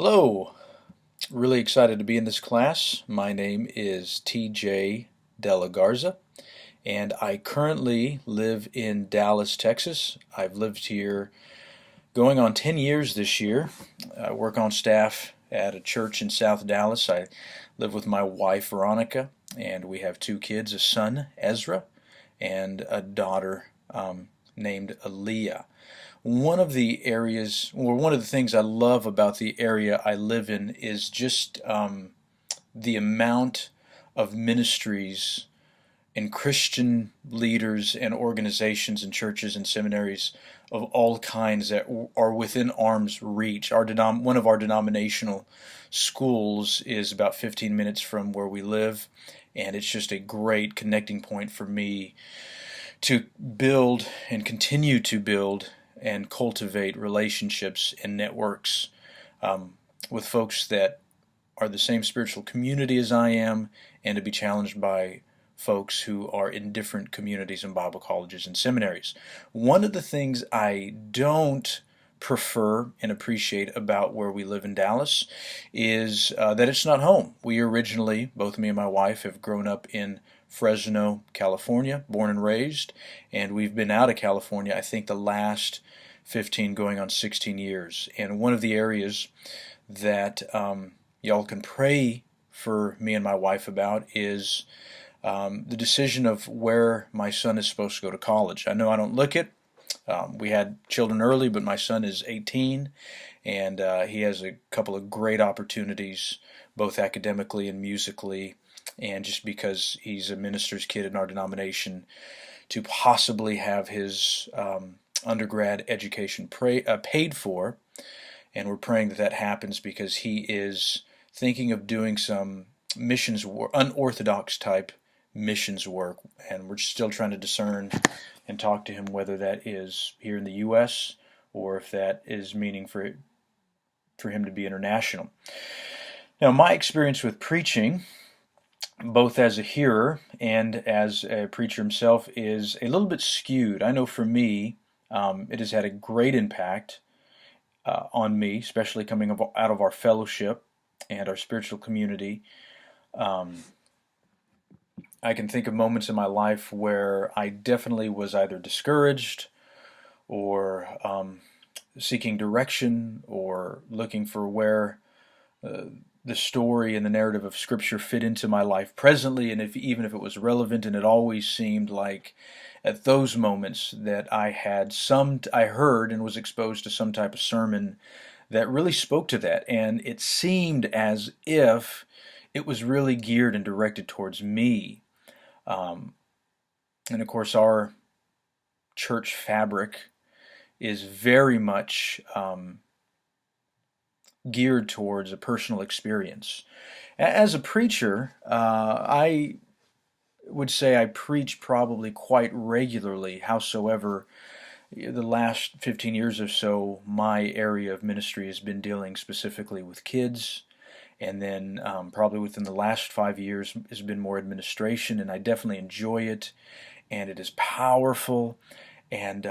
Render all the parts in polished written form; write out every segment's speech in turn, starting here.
Hello, really excited to be in this class. My name is TJ Della Garza, and I currently live in Dallas, Texas. I've lived here going on 10 years this year. I work on staff at a church in South Dallas. I live with my wife, Veronica, and we have two kids, a son, Ezra, and a daughter named Aaliyah. One of the things I love about the area I live in is just the amount of ministries and Christian leaders and organizations and churches and seminaries of all kinds that are within arm's reach. One of our denominational schools is about 15 minutes from where we live, and it's just a great connecting point for me to build and continue to build and cultivate relationships and networks with folks that are the same spiritual community as I am, and to be challenged by folks who are in different communities and Bible colleges and seminaries. One of the things I don't prefer and appreciate about where we live in Dallas is that it's not home. We originally, both me and my wife, have grown up in Fresno, California, born and raised, and we've been out of California, I think, the last 15 going on 16 years. And one of the areas that y'all can pray for me and my wife about is the decision of where my son is supposed to go to college. I know I don't look it. We had children early, but my son is 18, and he has a couple of great opportunities, both academically and musically, and just because he's a minister's kid in our denomination, to possibly have his undergrad education paid for. And we're praying that that happens because he is thinking of doing some missions work, unorthodox type missions work, and we're still trying to discern and talk to him whether that is here in the U.S. or if that is meaning for him to be international. Now, my experience with preaching, both as a hearer and as a preacher himself, is a little bit skewed. I know for me, it has had a great impact on me, especially coming out of our fellowship and our spiritual community. I can think of moments in my life where I definitely was either discouraged or seeking direction or looking for where the story and the narrative of Scripture fit into my life presently, and even if it was relevant. And it always seemed like at those moments that I heard and was exposed to some type of sermon that really spoke to that, and it seemed as if it was really geared and directed towards me. And of course, our church fabric is very much geared towards a personal experience. As a preacher, I would say I preach probably quite regularly. Howsoever, the last 15 years or so, my area of ministry has been dealing specifically with kids. And then probably within the last 5 years has been more administration, and I definitely enjoy it, and it is powerful. And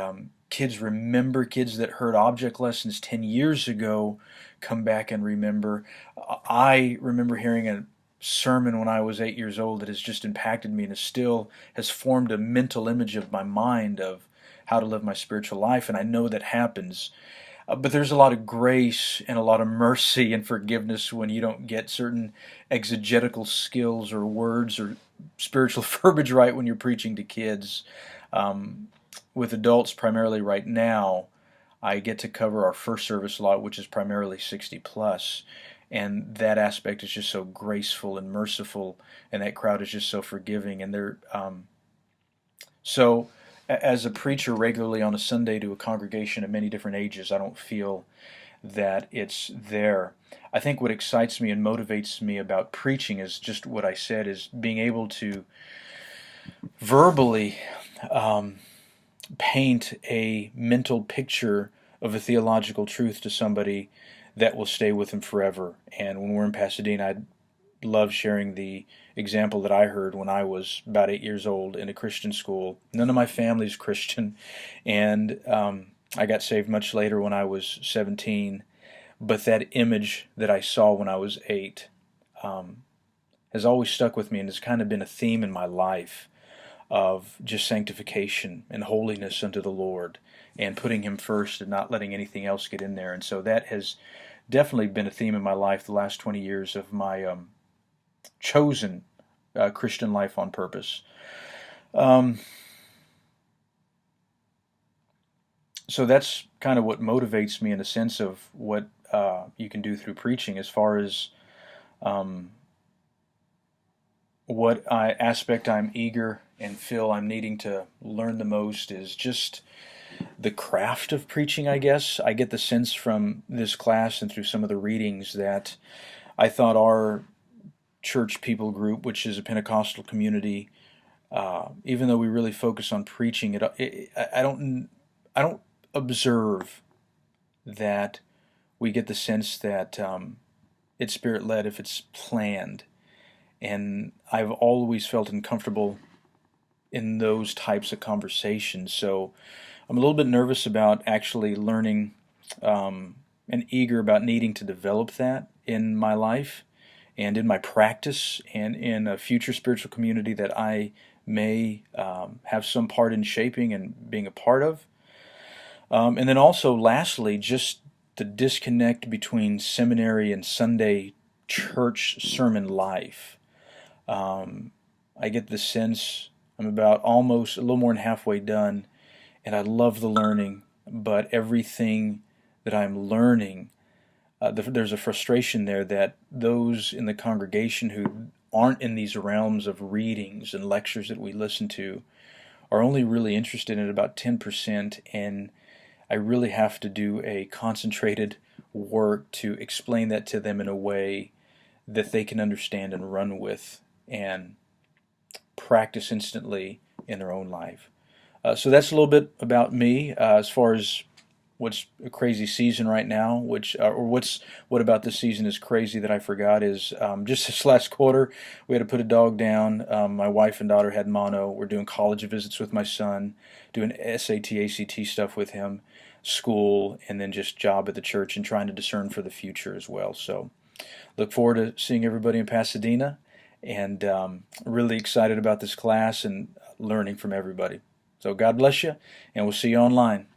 kids that heard object lessons 10 years ago come back and remember. I remember hearing a sermon when I was 8 years old that has just impacted me and has formed a mental image of my mind of how to live my spiritual life, and I know that happens. But there's a lot of grace and a lot of mercy and forgiveness when you don't get certain exegetical skills or words or spiritual verbiage right when you're preaching to kids. With adults primarily right now, I get to cover our first service lot, which is primarily 60 plus. And that aspect is just so graceful and merciful, and that crowd is just so forgiving. And so as a preacher regularly on a Sunday to a congregation of many different ages, I don't feel that it's there. I think what excites me and motivates me about preaching is just what I said, is being able to verbally paint a mental picture of a theological truth to somebody that will stay with them forever. And when we're in Pasadena, I love sharing the example that I heard when I was about 8 years old in a Christian school. None of my family's Christian, and I got saved much later when I was 17. but that image that I saw when I was 8 um, has always stuck with me and has kind of been a theme in my life of just sanctification and holiness unto the Lord and putting Him first and not letting anything else get in there. And so that has definitely been a theme in my life the last 20 years of my chosen Christian life on purpose. Um, so that's kind of what motivates me in a sense of what you can do through preaching as far as um, aspect I'm eager and feel I'm needing to learn the most is just the craft of preaching, I guess. I get the sense from this class and through some of the readings that I thought our church people group, which is a Pentecostal community, even though we really focus on preaching, I don't observe that we get the sense that it's spirit led if it's planned. And I've always felt uncomfortable in those types of conversations. So I'm a little bit nervous about actually learning and eager about needing to develop that in my life and in my practice and in a future spiritual community that I may have some part in shaping and being a part of. And then also, lastly, just the disconnect between seminary and Sunday church sermon life. Um, I get the sense I'm about almost a little more than halfway done, and I love the learning, but everything that I'm learning, there's a frustration there that those in the congregation who aren't in these realms of readings and lectures that we listen to are only really interested in about 10%, and I really have to do a concentrated work to explain that to them in a way that they can understand and run with and practice instantly in their own life. So that's a little bit about me as far as what's a crazy season right now. What about this season is crazy that I forgot is just this last quarter we had to put a dog down. My wife and daughter had mono. We're doing college visits with my son, doing SAT, ACT stuff with him, school, and then just job at the church and trying to discern for the future as well. So look forward to seeing everybody in Pasadena, and really excited about this class and learning from everybody. So God bless you, and we'll see you online.